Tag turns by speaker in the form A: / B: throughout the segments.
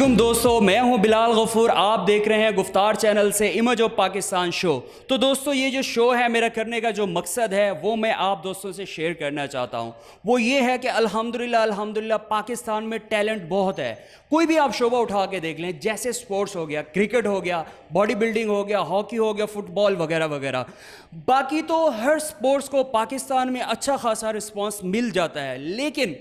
A: वालेकुम दोस्तों, मैं हूं बिलाल गफूर। आप देख रहे हैं गुफ्तार चैनल से इमेज ऑफ पाकिस्तान शो। तो दोस्तों, ये जो शो है मेरा करने का जो मकसद है वो मैं आप दोस्तों से शेयर करना चाहता हूं। वो ये है कि अल्हम्दुलिल्लाह पाकिस्तान में टैलेंट बहुत है। कोई भी आप शोबा उठा के देख लें, जैसे स्पोर्ट्स हो गया, क्रिकेट हो गया, बॉडी बिल्डिंग हो गया, हॉकी हो गया, फुटबॉल वगैरह वगैरह। बाकी तो हर स्पोर्ट्स को पाकिस्तान में अच्छा खासा रिस्पॉन्स मिल जाता है, लेकिन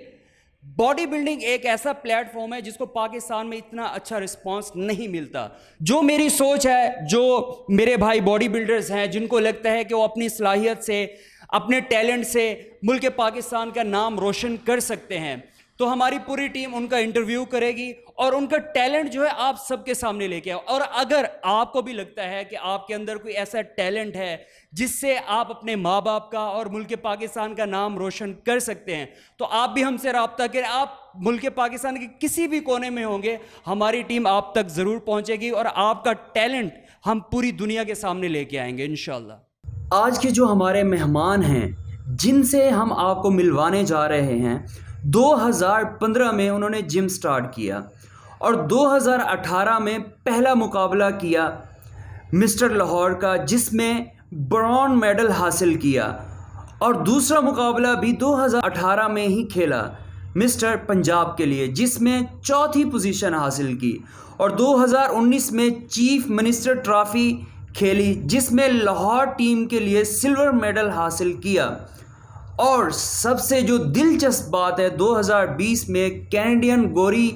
A: बॉडी बिल्डिंग एक ऐसा प्लेटफॉर्म है जिसको पाकिस्तान में इतना अच्छा रिस्पांस नहीं मिलता। जो मेरी सोच है, जो मेरे भाई बॉडी बिल्डर्स हैं जिनको लगता है कि वो अपनी सलाहियत से, अपने टैलेंट से मुल्क पाकिस्तान का नाम रोशन कर सकते हैं, तो हमारी पूरी टीम उनका इंटरव्यू करेगी और उनका टैलेंट जो है आप सबके सामने लेके आओ। और अगर आपको भी लगता है कि आपके अंदर कोई ऐसा टैलेंट है जिससे आप अपने माँ बाप का और मुल्क पाकिस्तान का नाम रोशन कर सकते हैं, तो आप भी हमसे रब्ता करें। आप मुल्क पाकिस्तान के किसी भी कोने में होंगे, हमारी टीम आप तक ज़रूर पहुँचेगी और आपका टैलेंट हम पूरी दुनिया के सामने लेके आएंगे इंशाल्लाह। आज के जो हमारे मेहमान हैं जिनसे हम आपको मिलवाने जा रहे हैं, 2015 में उन्होंने जिम स्टार्ट किया और 2018 में पहला मुकाबला किया मिस्टर लाहौर का, जिसमें ब्रॉन्ज मेडल हासिल किया, और दूसरा मुकाबला भी 2018 में ही खेला मिस्टर पंजाब के लिए, जिसमें चौथी पोजीशन हासिल की, और 2019 में चीफ मिनिस्टर ट्रॉफी खेली जिसमें लाहौर टीम के लिए सिल्वर मेडल हासिल किया। और सबसे जो दिलचस्प बात है, 2020 में कैनेडियन गोरी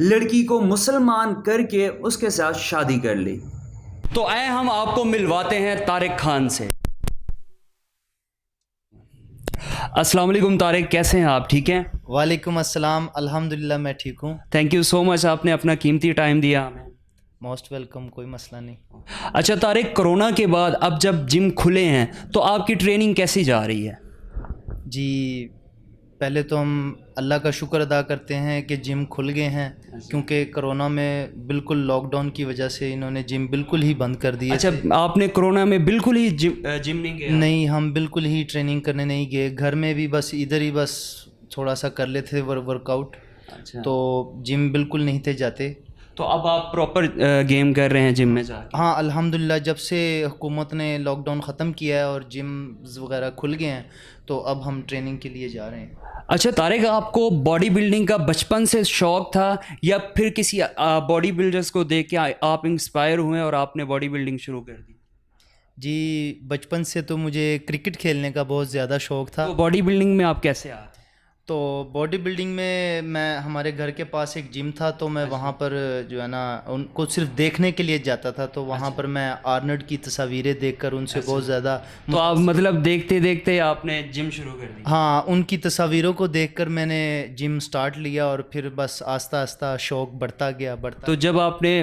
A: लड़की को मुसलमान करके उसके साथ शादी कर ली। तो आए हम आपको मिलवाते हैं तारिक खान से। अस्सलाम वालेकुम तारिक, कैसे हैं आप? ठीक हैं?
B: वालेकुम अस्सलाम, अल्हम्दुलिल्लाह मैं ठीक हूँ।
A: थैंक यू सो मच, आपने अपना कीमती टाइम दिया हमें।
B: मोस्ट वेलकम, कोई मसला नहीं।
A: अच्छा तारिक, कोरोना के बाद अब जब जिम खुले हैं तो आपकी ट्रेनिंग कैसी जा रही है?
B: जी, पहले तो हम अल्लाह का शुक्र अदा करते हैं कि जिम खुल गए हैं, क्योंकि कोरोना में बिल्कुल लॉकडाउन की वजह से इन्होंने जिम बिल्कुल ही बंद कर दिए।
A: अच्छा, आपने कोरोना में बिल्कुल ही जिम नहीं गए?
B: नहीं, हम बिल्कुल ही ट्रेनिंग करने नहीं गए। घर में भी बस इधर ही बस थोड़ा सा कर लेते थे वर्कआउट।
A: अच्छा।
B: तो जिम बिल्कुल नहीं थे जाते।
A: तो अब आप प्रॉपर गेम कर रहे हैं जिम में जाके?
B: हाँ अल्हम्दुलिल्लाह, जब से हुकूमत ने लॉकडाउन ख़त्म किया है और जिम वगैरह खुल गए हैं, तो अब हम ट्रेनिंग के लिए जा रहे हैं।
A: अच्छा तारिक, आपको बॉडी बिल्डिंग का बचपन से शौक़ था या फिर किसी बॉडी बिल्डर्स को देख के आप इंस्पायर हुए और आपने बॉडी बिल्डिंग शुरू कर दी?
B: जी, बचपन से तो मुझे क्रिकेट खेलने का बहुत ज़्यादा शौक़ था।
A: तो बॉडी बिल्डिंग में आप कैसे आए?
B: तो बॉडी बिल्डिंग में मैं, हमारे घर के पास एक जिम था, तो मैं वहाँ पर जो है ना उनको सिर्फ देखने के लिए जाता था। तो वहाँ पर मैं आर्नल्ड की तस्वीरें देखकर उनसे बहुत ज़्यादा।
A: तो आप मतलब देखते देखते आपने जिम शुरू कर दी?
B: हाँ, उनकी तस्वीरों को देखकर मैंने जिम स्टार्ट लिया और फिर बस आस्ता आस्ता शौक़ बढ़ता गया। तो
A: जब आपने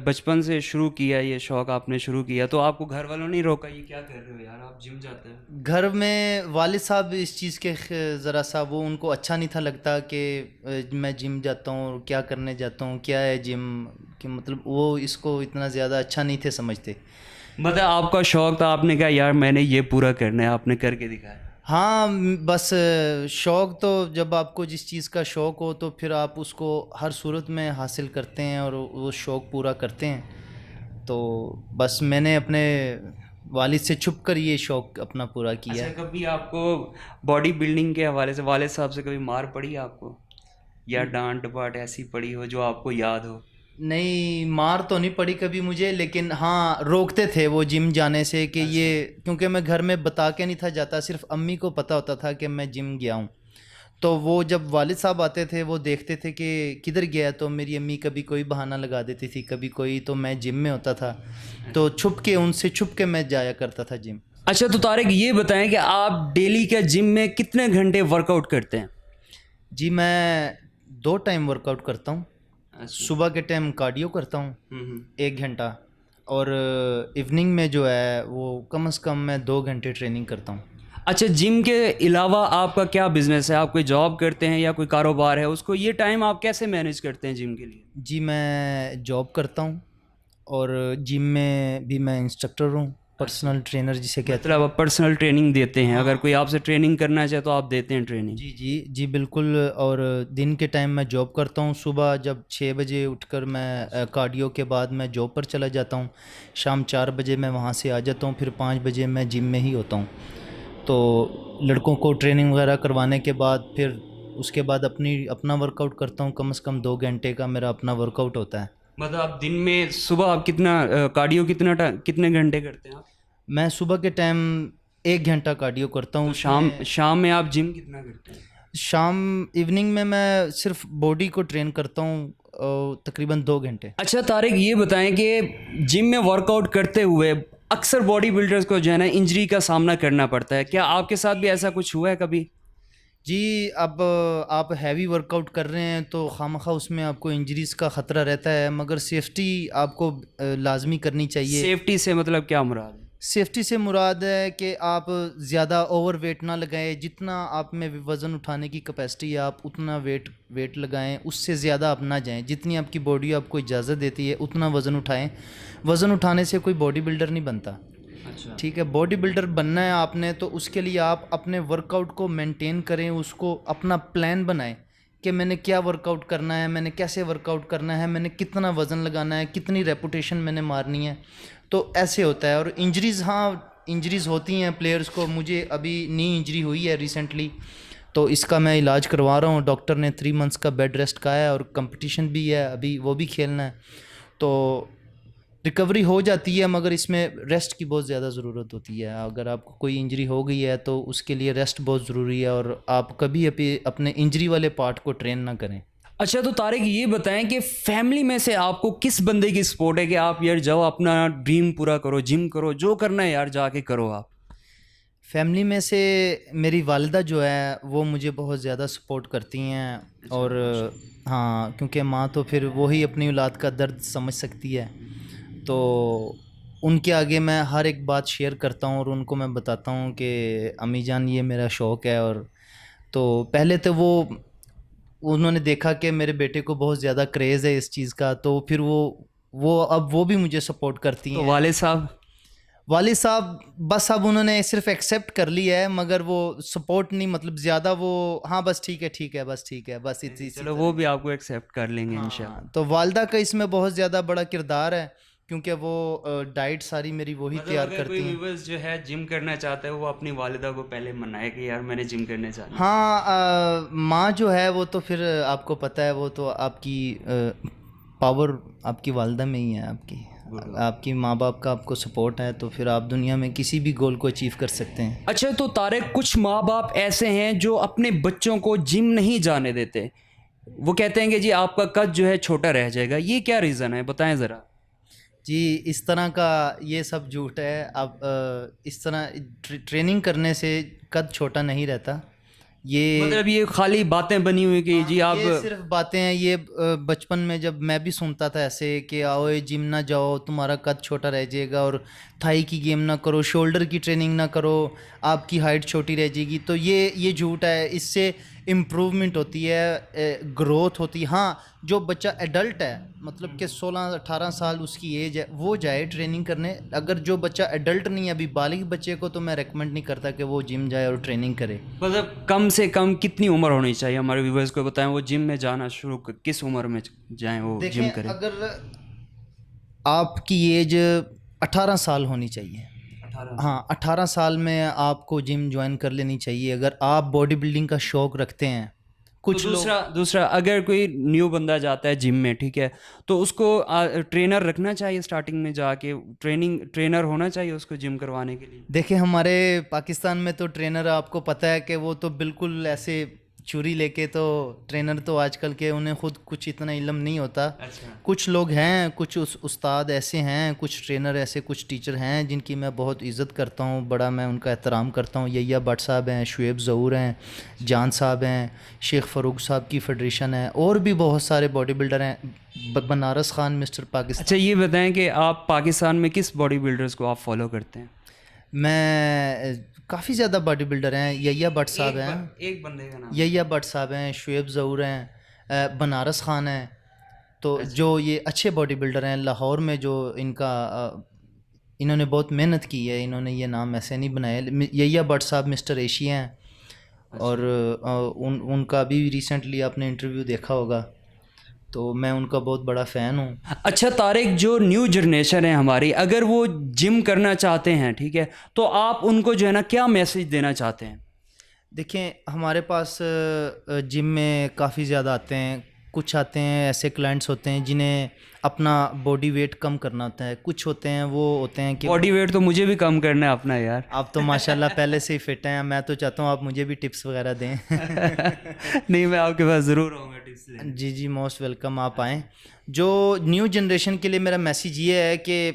A: बचपन से शुरू किया, ये शौक़ आपने शुरू किया, तो आपको घर वालों ने रोका, ये क्या कर रहे हो यार, आप जिम जाते हैं?
B: घर में वालिद साहब इस चीज़ के ज़रा सा वो उनको अच्छा नहीं था लगता कि मैं जिम जाता हूँ, क्या करने जाता हूँ, क्या है जिम कि मतलब वो इसको इतना ज़्यादा अच्छा नहीं थे समझते।
A: मतलब आपका शौक़ था, आपने कहा यार मैंने ये पूरा करना है, आपने करके दिखाया?
B: हाँ, बस शौक़ तो जब आपको जिस चीज़ का शौक़ हो तो फिर आप उसको हर सूरत में हासिल करते हैं और वो शौक़ पूरा करते हैं। तो बस मैंने अपने वालिद से छुप कर ये शौक़ अपना पूरा किया।
A: अच्छा, कभी आपको बॉडी बिल्डिंग के हवाले से वालिद साहब से कभी मार पड़ी आपको, या डांट डपाट ऐसी पड़ी हो जो आपको याद हो?
B: नहीं, मार तो नहीं पड़ी कभी मुझे, लेकिन हाँ रोकते थे वो जिम जाने से कि ये, क्योंकि मैं घर में बता के नहीं था जाता, सिर्फ अम्मी को पता होता था कि मैं जिम गया हूँ। तो वो जब वालिद साहब आते थे वो देखते थे कि किधर गया, तो मेरी अम्मी कभी कोई बहाना लगा देती थी, कभी कोई, तो मैं जिम में होता था, तो छुप के उनसे छुप के मैं जाया करता था जिम।
A: अच्छा, तो तारिक ये बताएं कि आप डेली के जिम में कितने घंटे वर्कआउट करते हैं?
B: जी, मैं 2 टाइम वर्कआउट करता हूँ। सुबह के टाइम कार्डियो करता हूँ 1 घंटा, और इवनिंग में जो है वो कम से कम मैं 2 घंटे ट्रेनिंग करता हूँ।
A: अच्छा, जिम के अलावा आपका क्या बिज़नेस है? आप कोई जॉब करते हैं या कोई कारोबार है उसको, ये टाइम आप कैसे मैनेज करते हैं जिम के लिए?
B: जी, मैं जॉब करता हूँ और जिम में भी मैं इंस्ट्रक्टर हूँ। पर्सनल ट्रेनर जिसे कहते
A: मतलब आप पर्सनल ट्रेनिंग देते हैं, अगर कोई आपसे ट्रेनिंग करना चाहे तो आप देते हैं ट्रेनिंग?
B: हैं। जी बिल्कुल। और दिन के टाइम मैं जॉब करता हूँ। सुबह जब 6 बजे उठकर मैं कार्डियो के बाद मैं जॉब पर चला जाता हूँ। शाम 4 बजे मैं वहाँ से आ जाता हूँ, फिर 5 बजे मैं जिम में ही होता हूँ। तो लड़कों को ट्रेनिंग वगैरह करवाने के बाद फिर उसके बाद अपना वर्कआउट करता हूँ। कम से कम 2 घंटे का मेरा अपना वर्कआउट होता है।
A: मतलब आप दिन में सुबह आप कितना कार्डियो कितने घंटे करते हैं आप?
B: मैं सुबह के टाइम 1 घंटा कार्डियो करता हूँ।
A: तो शाम में आप जिम कितना करते हैं?
B: शाम इवनिंग में मैं सिर्फ बॉडी को ट्रेन करता हूँ तकरीबन 2 घंटे।
A: अच्छा तारिक, ये बताएं कि जिम में वर्कआउट करते हुए अक्सर बॉडी बिल्डर्स को जो है ना इंजरी का सामना करना पड़ता है, क्या आपके साथ भी ऐसा कुछ हुआ है कभी?
B: जी, अब आप हैवी वर्कआउट कर रहे हैं तो खामखा उसमें आपको इंजरीज़ का ख़तरा रहता है, मगर सेफ्टी आपको लाजमी करनी चाहिए।
A: सेफ्टी से मतलब क्या मुराद है?
B: सेफ्टी से मुराद है कि आप ज़्यादा ओवर वेट ना लगाएं। जितना आप में वज़न उठाने की कैपेसिटी है आप उतना वेट लगाएं, उससे ज़्यादा आप ना जाएं। जितनी आपकी बॉडी आपको इजाज़त देती है उतना वज़न उठाएं। वज़न उठाने से कोई बॉडी बिल्डर नहीं बनता।
A: अच्छा,
B: ठीक है, बॉडी बिल्डर बनना है आपने तो उसके लिए आप अपने वर्कआउट को मेंटेन करें, उसको अपना प्लान बनाएं कि मैंने क्या वर्कआउट करना है, मैंने कैसे वर्कआउट करना है, मैंने कितना वज़न लगाना है, कितनी रेपुटेशन मैंने मारनी है। तो ऐसे होता है। और इंजरीज़, हाँ इंजरीज़ होती हैं प्लेयर्स को। मुझे अभी नी इंजरी हुई है रिसेंटली, तो इसका मैं इलाज करवा रहा हूँ। डॉक्टर ने 3 मंथ्स का बेड रेस्ट कहा है और कंपटीशन भी है अभी, वो भी खेलना है। तो रिकवरी हो जाती है, मगर इसमें रेस्ट की बहुत ज़्यादा ज़रूरत होती है। अगर आपको कोई इंजरी हो गई है तो उसके लिए रेस्ट बहुत ज़रूरी है, और आप कभी अपने इंजरी वाले पार्ट को ट्रेन ना करें।
A: अच्छा तो तारिक ये बताएं कि फैमिली में से आपको किस बंदे की सपोर्ट है कि आप यार जाओ अपना ड्रीम पूरा करो, जिम करो, जो करना है यार जाके करो आप?
B: फैमिली में से मेरी वालिदा जो है वो मुझे बहुत ज़्यादा सपोर्ट करती हैं। और हाँ, क्योंकि माँ तो फिर वही अपनी औलाद का दर्द समझ सकती है, तो उनके आगे मैं हर एक बात शेयर करता हूँ और उनको मैं बताता हूँ कि अम्मी जान ये मेरा शौक़ है। और तो पहले तो उन्होंने देखा कि मेरे बेटे को बहुत ज़्यादा क्रेज़ है इस चीज़ का, तो फिर वो भी मुझे सपोर्ट करती
A: तो
B: हैं। वालिद साहब बस अब उन्होंने सिर्फ एक्सेप्ट कर लिया है, मगर वो सपोर्ट नहीं, मतलब ज़्यादा वो हाँ बस ठीक है बस ठीक है बस इसी
A: चलो वो भी आपको एक्सेप्ट कर लेंगे इंशाल्लाह।
B: हाँ, तो वालिदा का इसमें बहुत ज़्यादा बड़ा किरदार है, क्योंकि वो डाइट सारी मेरी वही तैयार
A: अगर
B: करती
A: कोई
B: हैं।
A: व्यूअर्स जो है जिम करना चाहता है वो अपनी वालिदा को पहले मनाए कि यार मैंने जिम करने जाना है।
B: हाँ, माँ जो है वो तो फिर आपको पता है, वो तो आपकी पावर आपकी वालिदा में ही है। आपकी माँ बाप का आपको सपोर्ट है तो फिर आप दुनिया में किसी भी गोल को अचीव कर सकते हैं।
A: अच्छा तो तारिक, कुछ माँ बाप ऐसे हैं जो अपने बच्चों को जिम नहीं जाने देते, वो कहते हैं कि जी आपका कद जो है छोटा रह जाएगा, ये क्या रीज़न है बताएं ज़रा?
B: जी, इस तरह का ये सब झूठ है। अब इस तरह ट्रेनिंग करने से कद छोटा नहीं रहता। ये
A: मतलब ये खाली बातें बनी हुई कि जी आप
B: ये सिर्फ बातें हैं। ये बचपन में जब मैं भी सुनता था ऐसे कि आओ ये जिम ना जाओ तुम्हारा कद छोटा रह जाएगा, और थाई की गेम ना करो, शोल्डर की ट्रेनिंग ना करो, आपकी हाइट छोटी रह जाएगी। तो ये झूठ है। इससे इम्प्रूवमेंट होती है, ग्रोथ होती है। हाँ, जो बच्चा एडल्ट है, मतलब कि 16-18 साल उसकी एज है, वो जाए ट्रेनिंग करने। अगर जो बच्चा एडल्ट नहीं है, अभी बालिग बच्चे को, तो मैं रेकमेंड नहीं करता कि वो जिम जाए और ट्रेनिंग करे।
A: मतलब कम से कम कितनी उम्र होनी चाहिए? हमारे व्यूवर्स को बताएं वो जिम में जाना किस उम्र में जाएं वो जिम
B: देखें,
A: करें?
B: अगर आपकी एज 18 साल होनी चाहिए,
A: 18?
B: हाँ 18 साल में आपको जिम ज्वाइन कर लेनी चाहिए, अगर आप बॉडी बिल्डिंग का शौक़ रखते हैं। कुछ
A: तो दूसरा अगर कोई न्यू बंदा जाता है जिम में, ठीक है, तो उसको ट्रेनर रखना चाहिए स्टार्टिंग में जाके, ट्रेनर होना चाहिए उसको जिम करवाने के लिए?
B: देखिए, हमारे पाकिस्तान में तो ट्रेनर आपको पता है कि वो तो बिल्कुल ऐसे छुरी लेके, तो ट्रेनर तो आजकल के उन्हें खुद कुछ इतना इल्म नहीं होता।
A: अच्छा।
B: कुछ लोग हैं, कुछ उस्ताद ऐसे हैं, कुछ ट्रेनर ऐसे, कुछ टीचर हैं जिनकी मैं बहुत इज़्ज़त करता हूँ, बड़ा मैं उनका एहतराम करता हूँ। यैया भट्ट साहब हैं, शुएब ज़हूर हैं, जान साहब हैं, शेख फ़रूक साहब की फेडरेशन है, और भी बहुत सारे बॉडी बिल्डर हैं। बनारस खान मिस्टर पाकिस्तान।
A: अच्छा ये बताएं कि आप पाकिस्तान में किस बॉडी बिल्डर्स को आप फॉलो करते हैं?
B: मैं काफ़ी ज़्यादा बॉडी बिल्डर हैं। यैया भट्ट साहब हैं,
A: एक बंदे का नाम?
B: यैया भट्ट साहब हैं, शुएब ज़हूर हैं, बनारस खान हैं। तो जो ये अच्छे बॉडी बिल्डर हैं, लाहौर में जो انہوں نے بہت محنت کی ہے, انہوں نے یہ نام ایسے نہیں بنایا. یحییٰ بٹ صاحب مسٹر ایشیا ہیں, اور ان کا بھی ریسنٹلی آپ نے انٹرویو دیکھا ہوگا, تو میں ان کا بہت بڑا فین ہوں.
A: اچھا طارق, جو نیو جنریشن ہے ہماری, اگر وہ جم کرنا چاہتے ہیں, ٹھیک ہے, تو آپ ان کو جو ہے نا کیا میسج دینا چاہتے ہیں؟
B: دیکھیں, ہمارے پاس جم میں کافی زیادہ آتے ہیں. کچھ آتے ہیں ایسے کلائنٹس ہوتے ہیں جنہیں اپنا باڈی ویٹ کم کرنا ہوتا ہے. کچھ ہوتے ہیں وہ ہوتے ہیں کہ
A: باڈی ویٹ تو مجھے بھی کم کرنا ہے اپنا یار.
B: آپ تو ماشاءاللہ پہلے سے ہی فٹ ہیں, میں تو چاہتا ہوں آپ مجھے بھی ٹپس وغیرہ دیں.
A: نہیں, میں آپ کے پاس ضرور آؤں گا ٹپس لینے.
B: جی جی, موسٹ ویلکم, آپ آئیں. جو نیو جنریشن کے لیے میرا میسیج یہ ہے کہ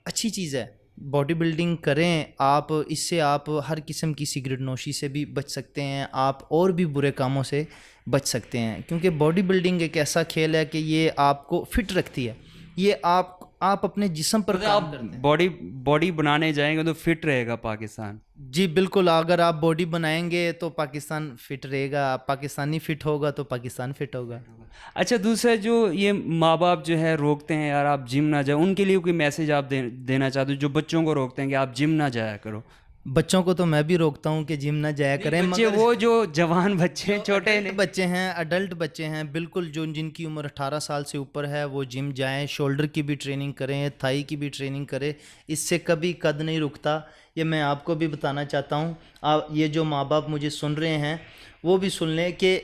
B: اچھی چیز ہے, باڈی بلڈنگ کریں آپ. اس سے آپ ہر قسم کی سگریٹ نوشی سے بھی بچ سکتے ہیں, آپ اور بھی برے کاموں سے بچ سکتے ہیں, کیونکہ باڈی بلڈنگ ایک ایسا کھیل ہے کہ یہ آپ کو فٹ رکھتی ہے. یہ آپ اپنے جسم پر کام کرتے ہیں.
A: باڈی بنانے جائیں گے تو فٹ رہے گا پاکستان.
B: جی بالکل, اگر آپ باڈی بنائیں گے تو پاکستان فٹ رہے گا, پاکستانی فٹ ہوگا تو پاکستان فٹ ہوگا.
A: اچھا, دوسرا جو یہ ماں باپ جو ہے روکتے ہیں یار آپ جم نہ جائیں, ان کے لیے کوئی میسج آپ دینا چاہتے ہو جو بچوں کو روکتے ہیں کہ آپ جم نہ جایا کرو؟
B: بچوں کو تو میں بھی روکتا ہوں کہ جم نہ جایا کریں,
A: بچے
B: مگر
A: وہ جو جوان بچے چھوٹے نہیں,
B: بچے ہیں, اڈلٹ بچے ہیں بالکل, جن کی عمر 18 سال سے اوپر ہے وہ جم جائیں. شولڈر کی بھی ٹریننگ کریں, تھائی کی بھی ٹریننگ کریں, اس سے کبھی قد نہیں رکتا. یہ میں آپ کو بھی بتانا چاہتا ہوں, یہ جو ماں باپ مجھے سن رہے ہیں وہ بھی سن لیں کہ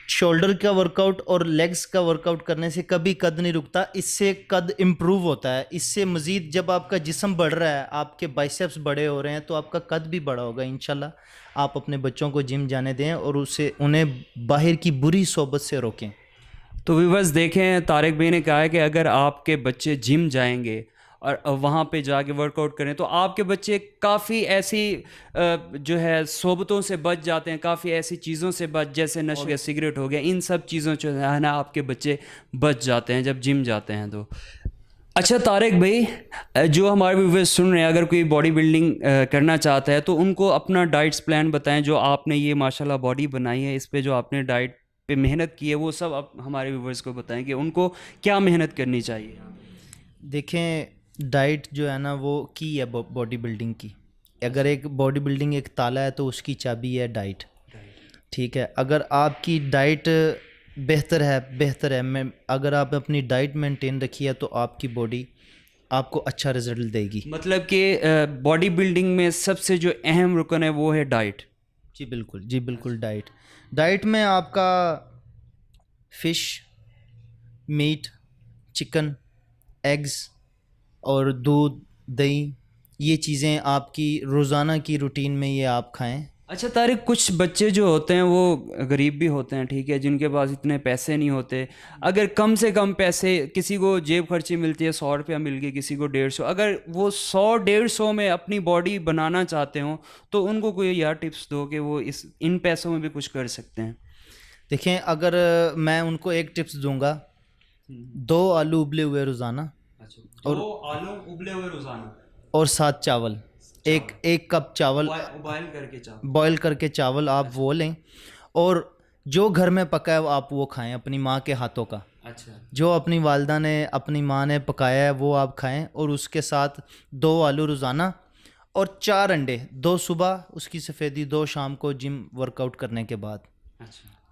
B: شولڈر کا ورک آؤٹ اور لیگز کا ورک آؤٹ کرنے سے کبھی قد نہیں رکتا. اس سے قد امپروو ہوتا ہے. اس سے مزید جب آپ کا جسم بڑھ رہا ہے, آپ کے بائسیپس بڑے ہو رہے ہیں, تو آپ کا قد بھی بڑا ہوگا انشاءاللہ. آپ اپنے بچوں کو جم جانے دیں اور انہیں باہر کی بری صحبت سے روکیں.
A: تو ویورز دیکھیں, طارق بھائی نے کہا ہے کہ اگر آپ کے بچے جم جائیں گے اور وہاں پہ جا کے ورک آؤٹ کریں تو آپ کے بچے کافی ایسی جو ہے صحبتوں سے بچ جاتے ہیں, کافی ایسی چیزوں سے جیسے نشہ ہو گیا, سگریٹ ہو گیا, ان سب چیزوں سے ہے نا آپ کے بچے بچ جاتے ہیں جب جم جاتے ہیں تو. اچھا طارق بھائی, جو ہمارے ویورز سن رہے ہیں, اگر کوئی باڈی بلڈنگ کرنا چاہتا ہے تو ان کو اپنا ڈائٹس پلان بتائیں. جو آپ نے یہ ماشاءاللہ باڈی بنائی ہے, اس پہ جو آپ نے ڈائٹ پہ محنت کی ہے, وہ سب آپ ہمارے ویورز کو بتائیں کہ ان کو کیا محنت کرنی چاہیے.
B: دیکھیں, ڈائٹ جو ہے نا وہ کی ہے باڈی بلڈنگ کی. اگر ایک باڈی بلڈنگ ایک تالا ہے تو اس کی چابی ہے ڈائٹ. ٹھیک ہے, اگر آپ کی ڈائٹ بہتر ہے, اگر آپ اپنی ڈائٹ مینٹین رکھی ہے تو آپ کی باڈی آپ کو اچھا رزلٹ دے گی.
A: مطلب کہ باڈی بلڈنگ میں سب سے جو اہم رکن ہے وہ ہے ڈائٹ.
B: جی بالکل, ڈائٹ میں آپ کا فش, میٹ, چکن, ایگز اور دودھ, دہی, یہ چیزیں آپ کی روزانہ کی روٹین میں یہ آپ کھائیں.
A: اچھا طارق, کچھ بچے جو ہوتے ہیں وہ غریب بھی ہوتے ہیں, ٹھیک ہے, جن کے پاس اتنے پیسے نہیں ہوتے. اگر کم سے کم پیسے, کسی کو جیب خرچی ملتی ہے 100 روپیہ مل گئی, کسی کو 150, اگر وہ 100-150 میں اپنی باڈی بنانا چاہتے ہوں تو ان کو کوئی یار ٹپس دو کہ وہ ان پیسوں میں بھی کچھ کر سکتے ہیں.
B: دیکھیں, اگر میں ان کو ایک ٹپس دوں گا, 2 آلو ابلے ہوئے روزانہ,
A: اور آلو ابلے ہوئے روزانہ,
B: اور 7 چاول, ایک کپ چاول بوائل کر کے چاول آپ وہ لیں, اور جو گھر میں پکا ہے آپ وہ کھائیں اپنی ماں کے ہاتھوں کا. جو اپنی والدہ نے, اپنی ماں نے پکایا ہے وہ آپ کھائیں, اور اس کے ساتھ 2 آلو روزانہ اور 4 انڈے, 2 صبح اس کی سفیدی, 2 شام کو جم ورک آؤٹ کرنے کے بعد.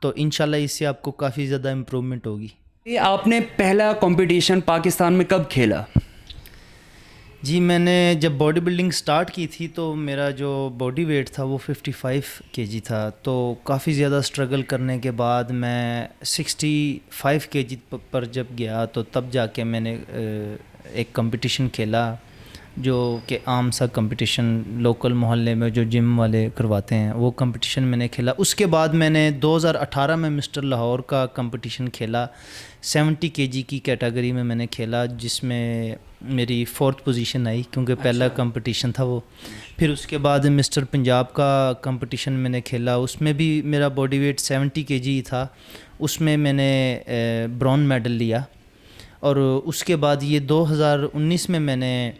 B: تو انشاءاللہ اس سے آپ کو کافی زیادہ امپرومنٹ ہوگی.
A: آپ نے پہلا کمپٹیشن پاکستان میں کب کھیلا؟
B: جی, میں نے جب باڈی بلڈنگ سٹارٹ کی تھی تو میرا جو باڈی ویٹ تھا وہ 55 kg تھا. تو کافی زیادہ سٹرگل کرنے کے بعد میں 65 kg پر جب گیا تو تب جا کے میں نے ایک کمپٹیشن کھیلا, جو کہ عام سا کمپٹیشن لوکل محلے میں جو جم والے کرواتے ہیں, وہ کمپٹیشن میں نے کھیلا. اس کے بعد میں نے 2018 میں مسٹر لاہور کا کمپٹیشن کھیلا, 70 kg کی کیٹیگری میں نے کھیلا, جس میں میری 4th پوزیشن آئی, کیونکہ پہلا کمپٹیشن تھا وہ. پھر اس کے بعد مسٹر پنجاب کا کمپٹیشن میں نے کھیلا, اس میں بھی میرا باڈی ویٹ 70 kg ہی تھا, اس میں نے برون میڈل لیا. اور اس کے بعد یہ 2019 میں نے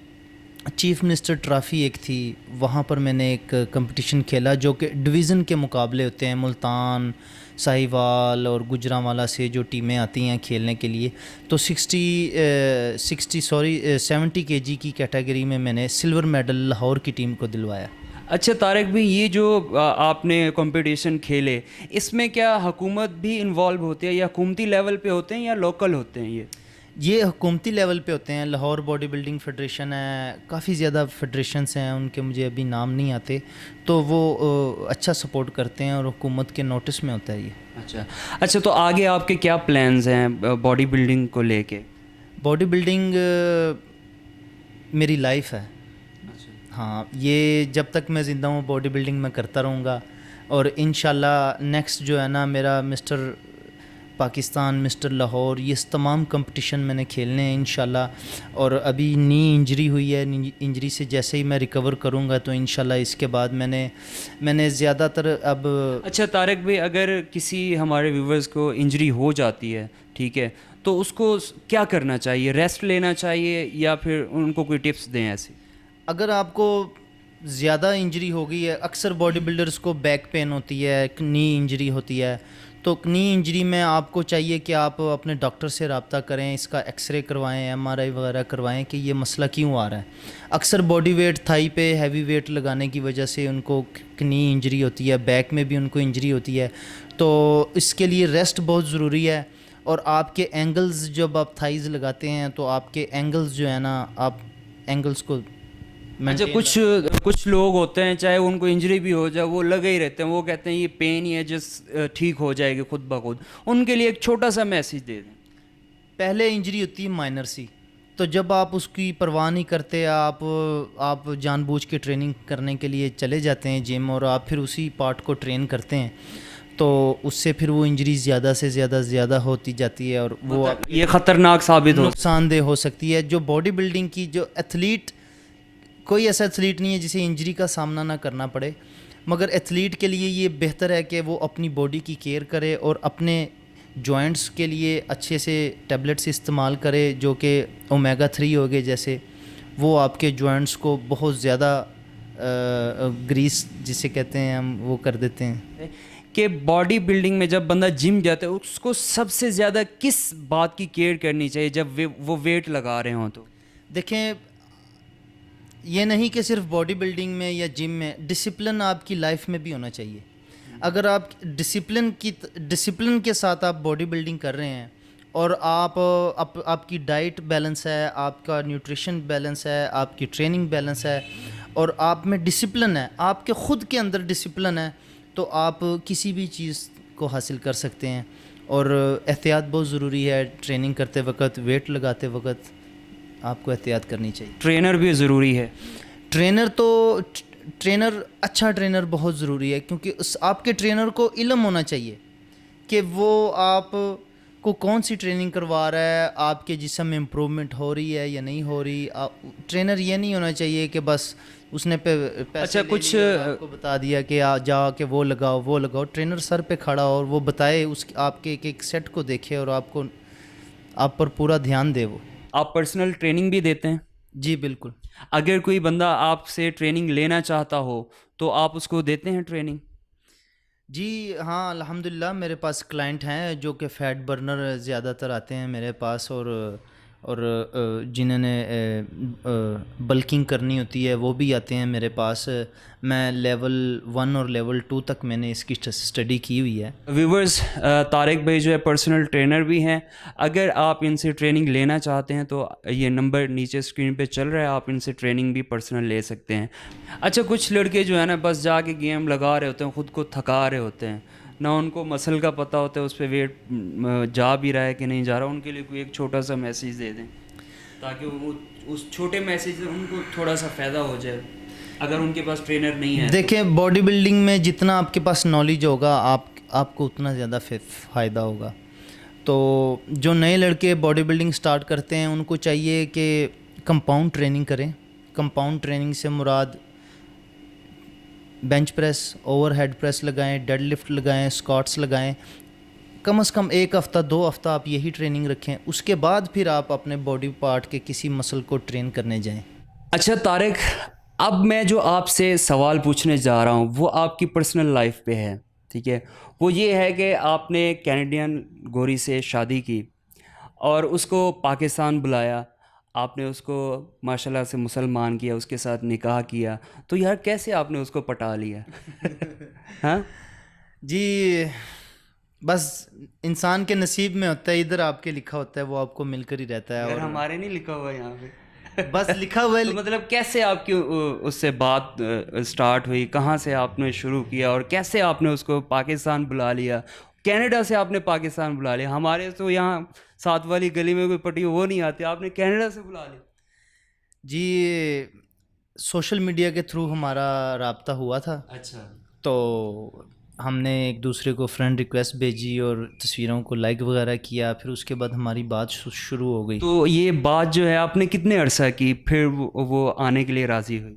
B: چیف منسٹر ٹرافی ایک تھی, وہاں پر میں نے ایک کمپٹیشن کھیلا جو کہ ڈویژن کے مقابلے ہوتے ہیں, ملتان, साहिवाल और गुजरांवाला से जो टीमें आती हैं खेलने के लिए, तो 70 केजी की कैटेगरी में मैंने सिल्वर मेडल लाहौर की टीम को दिलवाया।
A: अच्छा तारिक भाई, ये जो आपने कंपटीशन खेले, इसमें क्या हुकूमत भी इन्वॉल्व होती है या हुकूमती लेवल पे होते हैं या लोकल होते हैं?
B: ये हुकूमती लेवल पे होते हैं। लाहौर बॉडी बिल्डिंग फेडरेशन है, काफ़ी ज़्यादा फेडरेशंस हैं, उनके मुझे अभी नाम नहीं आते, तो वो अच्छा सपोर्ट करते हैं और हुकूमत के नोटिस में होता है ये।
A: अच्छा, तो आगे आपके क्या प्लान्स हैं बॉडी बिल्डिंग को लेके?
B: बॉडी बिल्डिंग मेरी लाइफ है। हाँ, ये जब तक मैं ज़िंदा हूँ बॉडी बिल्डिंग मैं करता रहूँगा, और इंशाल्लाह नेक्स्ट जो है ना मेरा मिस्टर पाकिस्तान, मिस्टर लाहौर, ये तमाम कंपटीशन मैंने खेलने हैं इंशाल्लाह। और अभी नी इंजरी हुई है, इंजरी से जैसे ही मैं रिकवर करूँगा तो इंशाल्लाह इसके बाद मैंने ज़्यादातर अब।
A: अच्छा तारिक भाई, अगर किसी हमारे व्यूवर्स को इंजरी हो जाती है, ठीक है, तो उसको क्या करना चाहिए? रेस्ट लेना चाहिए या फिर उनको कोई टिप्स दें ऐसे?
B: अगर आपको ज़्यादा इंजरी हो गई है, अक्सर बॉडी बिल्डर्स को बैक पेन होती है, नी इंजरी होती है, तो नी इंजरी में आपको चाहिए कि आप अपने डॉक्टर से रब्ता करें, इसका एक्सरे करवाएं, एमआरआई वगैरह करवाएं कि ये मसला क्यों आ रहा है। अक्सर बॉडी वेट, थाई पे हैवी वेट लगाने की वजह से उनको नी इंजरी होती है, बैक में भी उनको इंजरी होती है, तो इसके लिए रेस्ट बहुत ज़रूरी है। और आपके एंगल्स, जब आप थाइज़ लगाते हैं तो आपके एंगल्स जो है ना, आप एंगल्स को
A: अच्छा, कुछ लोग होते हैं चाहे उनको इंजरी भी हो जाए वो लगे ही रहते हैं, वो कहते हैं ये पेन ही है जिस ठीक हो जाएगी खुद ब खुद। उनके लिए एक छोटा सा मैसेज दे दें।
B: पहले इंजरी होती है माइनर सी, तो जब आप उसकी परवाह नहीं करते, आप जानबूझ के ट्रेनिंग करने के लिए चले जाते हैं जिम, और आप फिर उसी पार्ट को ट्रेन करते हैं, तो उससे फिर वो इंजरी ज़्यादा से ज़्यादा होती जाती है, और वो
A: ये ख़तरनाक साबित हो,
B: नुकसानदेह हो सकती है। जो बॉडी बिल्डिंग की जो एथलीट, कोई ऐसा एथलीट नहीं है जिसे इंजरी का सामना ना करना पड़े, मगर एथलीट के लिए ये बेहतर है कि वो अपनी बॉडी की केयर करे और अपने जॉइंट्स के लिए अच्छे से टैबलेट्स इस्तेमाल करे, जो कि ओमेगा 3 हो गए जैसे, वो आपके जॉइंट्स को बहुत ज़्यादा ग्रीस जिसे कहते हैं हम, वो कर देते हैं।
A: कि बॉडी बिल्डिंग में जब बंदा जिम जाता है उसको सबसे ज़्यादा किस बात की केयर करनी चाहिए जब वो वेट लगा रहे हों? तो
B: देखें, ये नहीं कि सिर्फ बॉडी बिल्डिंग में या जिम में, डिसिप्लिन आपकी लाइफ में भी होना चाहिए। अगर आप डिसिप्लिन के साथ आप बॉडी बिल्डिंग कर रहे हैं और आपकी डाइट बैलेंस है, आपका न्यूट्रिशन बैलेंस है, आपकी ट्रेनिंग बैलेंस है, और आप में डिसिप्लिन है, आपके ख़ुद के अंदर डिसिप्लिन है, तो आप किसी भी चीज़ को हासिल कर सकते हैं। और एहतियात बहुत ज़रूरी है, ट्रेनिंग करते वक्त, वेट लगाते वक्त आपको एहतियात करनी चाहिए।
A: ट्रेनर भी ज़रूरी है।
B: अच्छा ट्रेनर बहुत ज़रूरी है, क्योंकि आपके ट्रेनर को इल्म होना चाहिए कि वो आपको कौन सी ट्रेनिंग करवा रहा है, आपके जिस्म में इम्प्रूवमेंट हो रही है या नहीं हो रही। ट्रेनर ये नहीं होना चाहिए कि बस उसने पैसे
A: अच्छा, कुछ
B: आपको बता दिया कि जा के वो लगाओ। ट्रेनर सर पे खड़ा और वो बताए, उस आपके एक सेट को देखे और आप पर पूरा ध्यान दे। वो
A: आप पर्सनल ट्रेनिंग भी देते हैं?
B: जी बिल्कुल।
A: अगर कोई बंदा आपसे ट्रेनिंग लेना चाहता हो तो आप उसको देते हैं ट्रेनिंग?
B: जी हाँ, अल्हम्दुलिल्लाह मेरे पास क्लाइंट हैं जो कि फैट बर्नर ज़्यादातर आते हैं मेरे पास, और जिन्होंने बल्किंग करनी होती है वो भी आते हैं मेरे पास। मैं लेवल 1 और लेवल 2 तक मैंने इसकी स्टडी की हुई है।
A: व्यूवर्स, तारिक भाई जो है पर्सनल ट्रेनर भी हैं। अगर आप इनसे ट्रेनिंग लेना चाहते हैं तो ये नंबर नीचे स्क्रीन पे चल रहा है, आप इनसे ट्रेनिंग भी पर्सनल ले सकते हैं। अच्छा, कुछ लड़के जो है ना बस जाके गेम लगा रहे होते हैं, ख़ुद को थका रहे होते हैं, ना उनको मसल का पता होता है उस पर वेट जा भी रहा है कि नहीं जा रहा। उनके लिए कोई एक छोटा सा मैसेज दे दें ताकि वो उस छोटे मैसेज से उनको थोड़ा सा फ़ायदा हो जाए अगर उनके पास ट्रेनर नहीं है।
B: देखें, बॉडी बिल्डिंग में जितना आपके पास नॉलेज होगा आपको उतना ज़्यादा फ़ायदा होगा। तो जो नए लड़के बॉडी बिल्डिंग स्टार्ट करते हैं उनको चाहिए कि कंपाउंड ट्रेनिंग करें। कंपाउंड ट्रेनिंग से मुराद बेंच प्रेस, ओवरहेड प्रेस लगाएं, डेड लिफ्ट लगाएं, स्क्वाट्स लगाएं। कम से कम 1 हफ़्ता 2 हफ़्ता आप यही ट्रेनिंग रखें, उसके बाद फिर आप अपने बॉडी पार्ट के किसी मसल को ट्रेन करने जाएं।
A: अच्छा तारिक, अब मैं जो आपसे सवाल पूछने जा रहा हूँ वो आपकी पर्सनल लाइफ पे है, ٹھیک ہے، وہ یہ ہے کہ آپ نے کینیڈین گوری سے شادی کی اور اس کو پاکستان بلایا، آپ نے اس کو ماشاء اللہ سے مسلمان کیا، اس کے ساتھ نکاح کیا، تو یار کیسے آپ نے اس کو پٹا لیا؟ ہاں
B: جی بس انسان کے نصیب میں ہوتا ہے، ادھر آپ کے لکھا ہوتا ہے وہ آپ کو مل کر ہی رہتا ہے.
A: یار
B: اور
A: ہمارے نہیں لکھا ہوا یہاں پہ.
B: بس لکھا ہوا ہے.
A: تو مطلب کیسے آپ کی اس سے بات اسٹارٹ ہوئی، کہاں سے آپ نے شروع کیا اور کیسے آپ نے اس کو پاکستان بلا لیا؟ کینیڈا سے آپ نے پاکستان بلا لیا، ہمارے تو یہاں ساتھ والی گلی میں کوئی پٹی وہ نہیں آتی، آپ نے کینیڈا سے بلا لیا.
B: جی سوشل میڈیا کے تھرو ہمارا رابطہ ہوا تھا،
A: اچھا.
B: تو ہم نے ایک دوسرے کو فرینڈ ریکویسٹ بھیجی اور تصویروں کو لائک وغیرہ کیا، پھر اس کے بعد ہماری بات شروع ہو گئی.
A: تو یہ بات جو ہے آپ نے کتنے عرصہ کی، پھر وہ آنے کے لیے راضی ہوئی؟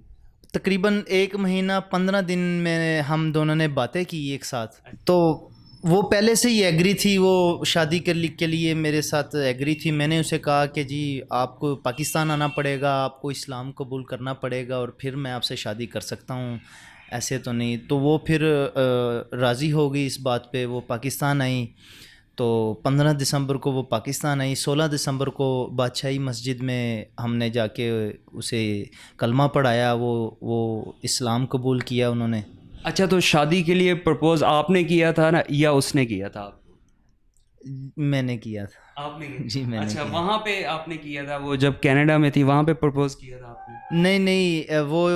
B: تقریباً 1 مہینہ 15 دن میں ہم دونوں نے باتیں کی ایک ساتھ. تو وہ پہلے سے ہی ایگری تھی، وہ شادی کے لیے میرے ساتھ ایگری تھی. میں نے اسے کہا کہ جی آپ کو پاکستان آنا پڑے گا، آپ کو اسلام قبول کرنا پڑے گا اور پھر میں آپ سے شادی کر سکتا ہوں، ایسے تو نہیں. تو وہ پھر راضی ہو گئی اس بات پہ، وہ پاکستان آئیں. تو 15 دسمبر کو وہ پاکستان آئی. 16 دسمبر کو بادشاہی مسجد میں ہم نے جا کے اسے کلمہ پڑھایا، وہ اسلام قبول کیا انہوں نے.
A: اچھا، تو شادی کے لیے پرپوز آپ نے کیا تھا نا یا اس نے کیا تھا؟
B: میں نے کیا تھا.
A: آپ نے کیا؟
B: جی میں نے
A: اچھا،
B: کیا.
A: وہاں پہ آپ نے کیا تھا، وہ جب کینیڈا میں تھی وہاں پہ پرپوز کیا تھا آپ نے؟
B: نہیں وہ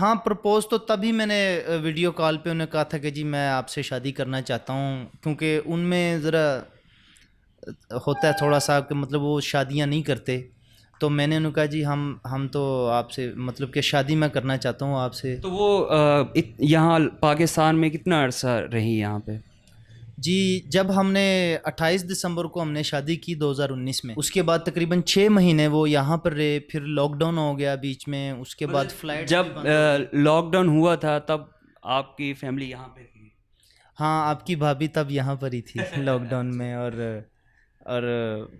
B: ہاں پرپوز تو تبھی میں نے ویڈیو کال پہ انہیں کہا تھا کہ جی میں آپ سے شادی کرنا چاہتا ہوں، کیونکہ ان میں ذرا ہوتا ہے تھوڑا سا کہ مطلب وہ شادیاں نہیں کرتے. تو میں نے انہوں کہا جی ہم تو آپ سے مطلب کہ شادی میں کرنا چاہتا ہوں آپ سے.
A: تو وہ یہاں پاکستان میں کتنا عرصہ رہی یہاں پہ؟
B: جی جب ہم نے 28 دسمبر کو ہم نے شادی کی 2019 میں، اس کے بعد تقریباً 6 مہینے وہ یہاں پر رہے. پھر لاک ڈاؤن ہو گیا بیچ میں، اس کے بعد فلائٹ
A: جب لاک ڈاؤن ہوا تھا تب آپ کی فیملی یہاں پہ تھی؟
B: ہاں آپ کی بھابھی تب یہاں پر ہی تھی لاک ڈاؤن میں. اور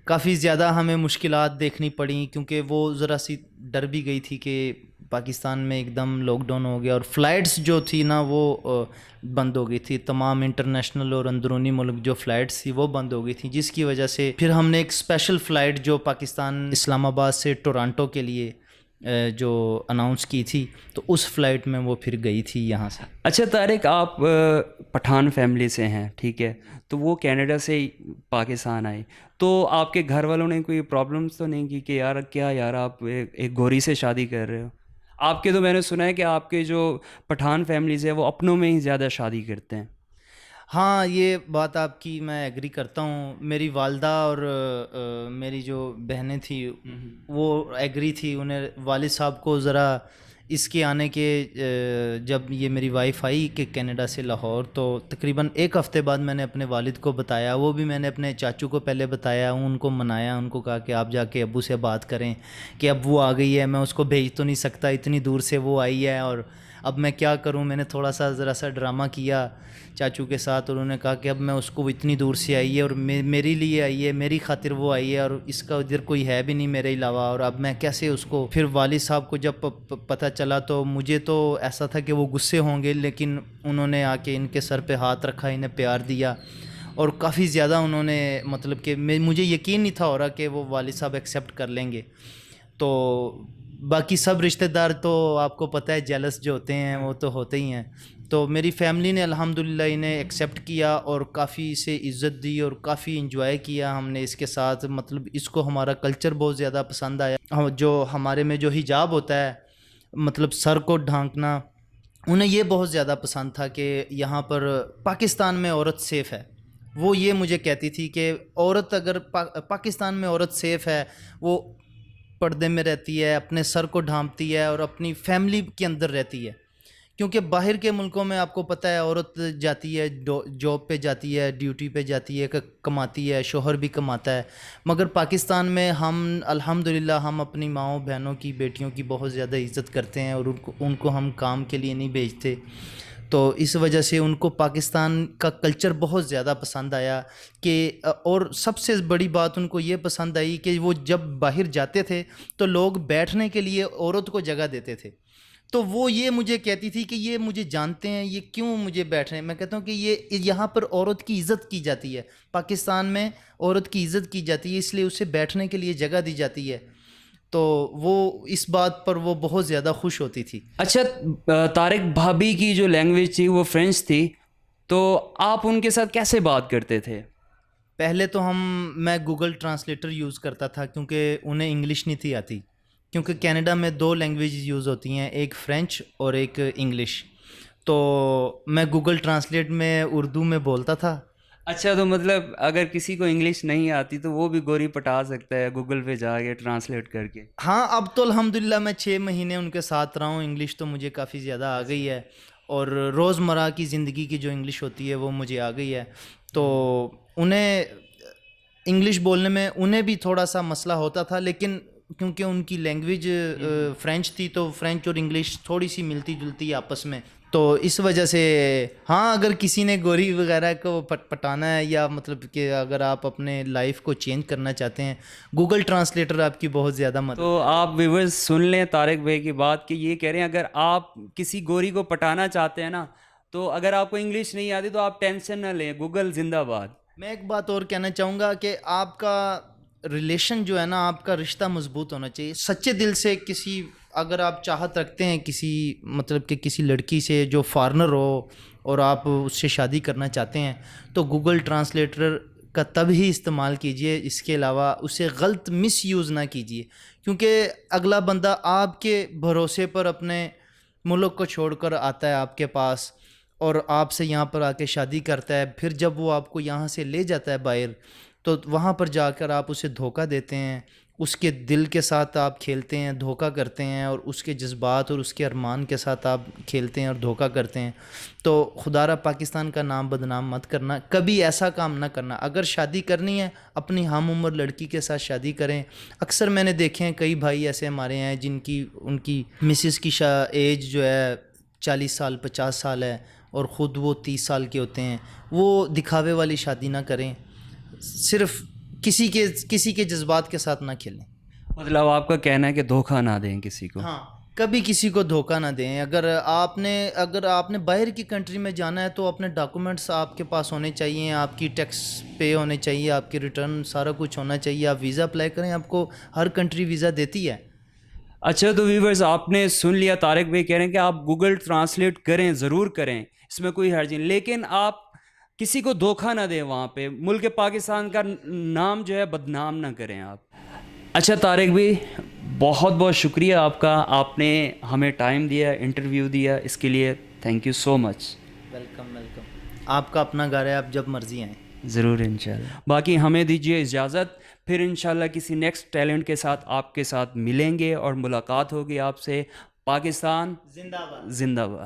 B: کافی زیادہ ہمیں مشکلات دیکھنی پڑیں، کیونکہ وہ ذرا سی ڈر بھی گئی تھی کہ پاکستان میں ایک دم لاک ڈاؤن ہو گیا اور فلائٹس جو تھی نا وہ بند ہو گئی تھی. تمام انٹرنیشنل اور اندرونی ملک جو فلائٹس تھی وہ بند ہو گئی تھیں، جس کی وجہ سے پھر ہم نے ایک اسپیشل فلائٹ جو پاکستان اسلام آباد سے ٹورانٹو کے لیے جو اناؤنس کی تھی، تو اس فلائٹ میں وہ پھر گئی تھی یہاں سے.
A: اچھا طارق، آپ پٹھان فیملی سے ہیں، ٹھیک ہے، تو وہ کینیڈا سے پاکستان آئے، تو آپ کے گھر والوں نے کوئی پرابلمس تو نہیں کی کہ یار کیا یار آپ ایک گوری سے شادی کر رہے ہو؟ آپ کے تو میں نے سنا ہے کہ آپ کے جو پٹھان فیملیز ہے وہ اپنوں میں ہی زیادہ شادی کرتے ہیں.
B: ہاں یہ بات آپ کی میں ایگری کرتا ہوں. میری والدہ اور میری جو بہنیں تھیں وہ ایگری تھی. انہیں والد صاحب کو ذرا اس کے آنے کے جب یہ میری وائف آئی کہ کینیڈا سے لاہور، تو تقریباً 1 ہفتے بعد میں نے اپنے والد کو بتایا. وہ بھی میں نے اپنے چاچو کو پہلے بتایا، ان کو منایا، ان کو کہا کہ آپ جا کے ابو سے بات کریں کہ اب وہ آ گئی ہے، میں اس کو بھیج تو نہیں سکتا، اتنی دور سے وہ آئی ہے اور اب میں کیا کروں. میں نے تھوڑا سا ذرا سا ڈرامہ کیا چاچو کے ساتھ، اور انہوں نے کہا کہ اب میں اس کو اتنی دور سے آئی ہے اور میری لیے آئی ہے، میری خاطر وہ آئی ہے اور اس کا ادھر کوئی ہے بھی نہیں میرے علاوہ، اور اب میں کیسے اس کو. پھر والد صاحب کو جب پتہ چلا تو مجھے تو ایسا تھا کہ وہ غصے ہوں گے، لیکن انہوں نے آ کے ان کے سر پہ ہاتھ رکھا، انہیں پیار دیا اور کافی زیادہ انہوں نے مطلب کہ مجھے یقین نہیں تھا ہو رہا کہ وہ والد صاحب ایکسیپٹ کر لیں گے. تو باقی سب رشتہ دار تو آپ کو پتہ ہے جیلس جو ہوتے ہیں وہ تو ہوتے ہی ہیں. تو میری فیملی نے الحمدللہ انہیں ایکسیپٹ کیا اور کافی اسے عزت دی اور کافی انجوائے کیا ہم نے اس کے ساتھ. مطلب اس کو ہمارا کلچر بہت زیادہ پسند آیا. جو ہمارے میں جو حجاب ہوتا ہے، مطلب سر کو ڈھانکنا، انہیں یہ بہت زیادہ پسند تھا کہ یہاں پر پاکستان میں عورت سیف ہے. وہ یہ مجھے کہتی تھی کہ عورت اگر پاکستان میں عورت سیف ہے، وہ پردے میں رہتی ہے، اپنے سر کو ڈھانپتی ہے اور اپنی فیملی کے اندر رہتی ہے. کیونکہ باہر کے ملکوں میں آپ کو پتہ ہے عورت جاتی ہے جاب پہ جاتی ہے، ڈیوٹی پہ جاتی ہے، کماتی ہے، شوہر بھی کماتا ہے. مگر پاکستان میں ہم الحمدللہ ہم اپنی ماؤں بہنوں کی بیٹیوں کی بہت زیادہ عزت کرتے ہیں اور ان کو ہم کام کے لیے نہیں بھیجتے. تو اس وجہ سے ان کو پاکستان کا کلچر بہت زیادہ پسند آیا کہ اور سب سے بڑی بات ان کو یہ پسند آئی کہ وہ جب باہر جاتے تھے تو لوگ بیٹھنے کے لیے عورت کو جگہ دیتے تھے. تو وہ یہ مجھے کہتی تھی کہ یہ مجھے جانتے ہیں، یہ کیوں مجھے بیٹھ رہے ہیں. میں کہتا ہوں کہ یہ یہاں پر عورت کی عزت کی جاتی ہے، پاکستان میں عورت کی عزت کی جاتی ہے، اس لیے اسے بیٹھنے کے لیے جگہ دی جاتی ہے. تو وہ اس بات پر وہ بہت زیادہ خوش ہوتی تھی.
A: اچھا طارق بھابی کی جو لینگویج تھی وہ فرینچ تھی، تو آپ ان کے ساتھ کیسے بات کرتے تھے؟
B: پہلے تو میں گوگل ٹرانسلیٹر یوز کرتا تھا کیونکہ انہیں انگلش نہیں تھی آتی، کیونکہ کینیڈا میں 2 لینگویجز یوز ہوتی ہیں، ایک فرینچ اور ایک انگلش. تو میں گوگل ٹرانسلیٹ میں اردو میں بولتا تھا.
A: اچھا، تو مطلب اگر کسی کو انگلش نہیں آتی تو وہ بھی گوری پٹا سکتا ہے گوگل پہ جا کے ٹرانسلیٹ کر کے؟
B: ہاں، اب تو الحمدللہ میں 6 مہینے ان کے ساتھ رہا ہوں، انگلش تو مجھے کافی زیادہ آ گئی ہے، اور روزمرہ کی زندگی کی جو انگلش ہوتی ہے وہ مجھے آ گئی ہے. تو انہیں انگلش بولنے میں انہیں بھی تھوڑا سا مسئلہ ہوتا تھا، لیکن کیونکہ ان کی لینگویج فرینچ تھی تو فرینچ اور انگلش تھوڑی سی ملتی جلتی آپس میں، تو اس وجہ سے ہاں، اگر کسی نے گوری وغیرہ کو پٹانا ہے، یا مطلب کہ اگر آپ اپنے لائف کو چینج کرنا چاہتے ہیں، گوگل ٹرانسلیٹر آپ کی بہت زیادہ مدد.
A: تو آپ ویورز سن لیں طارق بھائی کی بات کہ یہ کہہ رہے ہیں اگر آپ کسی گوری کو پٹانا چاہتے ہیں نا، تو اگر آپ کو انگلش نہیں آتی تو آپ ٹینشن نہ لیں، گوگل زندہ باد.
B: میں ایک بات اور کہنا چاہوں گا کہ آپ کا ریلیشن جو ہے نا، آپ کا رشتہ مضبوط ہونا چاہیے سچے دل سے. اگر آپ چاہت رکھتے ہیں کسی مطلب کہ کسی لڑکی سے جو فارنر ہو اور آپ اس سے شادی کرنا چاہتے ہیں، تو گوگل ٹرانسلیٹر کا تب ہی استعمال کیجئے. اس کے علاوہ اسے غلط مس یوز نہ کیجئے، کیونکہ اگلا بندہ آپ کے بھروسے پر اپنے ملک کو چھوڑ کر آتا ہے آپ کے پاس، اور آپ سے یہاں پر آ کے شادی کرتا ہے. پھر جب وہ آپ کو یہاں سے لے جاتا ہے باہر، تو وہاں پر جا کر آپ اسے دھوکہ دیتے ہیں، اس کے دل کے ساتھ آپ کھیلتے ہیں، دھوکہ کرتے ہیں، اور اس کے جذبات اور اس کے ارمان کے ساتھ آپ کھیلتے ہیں اور دھوکہ کرتے ہیں. تو خدا را پاکستان کا نام بدنام مت کرنا، کبھی ایسا کام نہ کرنا. اگر شادی کرنی ہے اپنی ہم عمر لڑکی کے ساتھ شادی کریں. اکثر میں نے دیکھے ہیں کئی بھائی ایسے ہمارے ہیں جن کی ان کی مسز کی ایج جو ہے 40 سال 50 سال ہے، اور خود وہ 30 سال کے ہوتے ہیں. وہ دکھاوے والی شادی نہ کریں، صرف کسی کے جذبات کے ساتھ نہ کھیلیں.
A: مطلب آپ کا کہنا ہے کہ دھوکہ نہ دیں کسی کو؟
B: ہاں، کبھی کسی کو دھوکہ نہ دیں. اگر آپ نے باہر کی کنٹری میں جانا ہے تو اپنے ڈاکومنٹس آپ کے پاس ہونے چاہیے، آپ کی ٹیکس پے ہونے چاہیے، آپ کی ریٹرن سارا کچھ ہونا چاہیے. آپ ویزا اپلائی کریں، آپ کو ہر کنٹری ویزا دیتی ہے.
A: اچھا، تو ویورز آپ نے سن لیا، طارق بھائی کہہ رہے ہیں کہ آپ گوگل ٹرانسلیٹ کریں، ضرور کریں، اس میں کوئی حرج نہیں، لیکن آپ کسی کو دھوکہ نہ دیں، وہاں پہ ملک پاکستان کا نام جو ہے بدنام نہ کریں آپ. اچھا طارق بھائی، بہت بہت شکریہ آپ کا، آپ نے ہمیں ٹائم دیا، انٹرویو دیا، اس کے لیے thank you so much.
B: Welcome. آپ کا اپنا گھر ہے، آپ جب مرضی آئیں.
A: ضرور انشاءاللہ. باقی ہمیں دیجیے اجازت، پھر انشاءاللہ کسی نیکسٹ ٹیلنٹ کے ساتھ آپ کے ساتھ ملیں گے اور ملاقات ہوگی آپ سے. پاکستان
B: زندہ باد.
A: زندہ باد.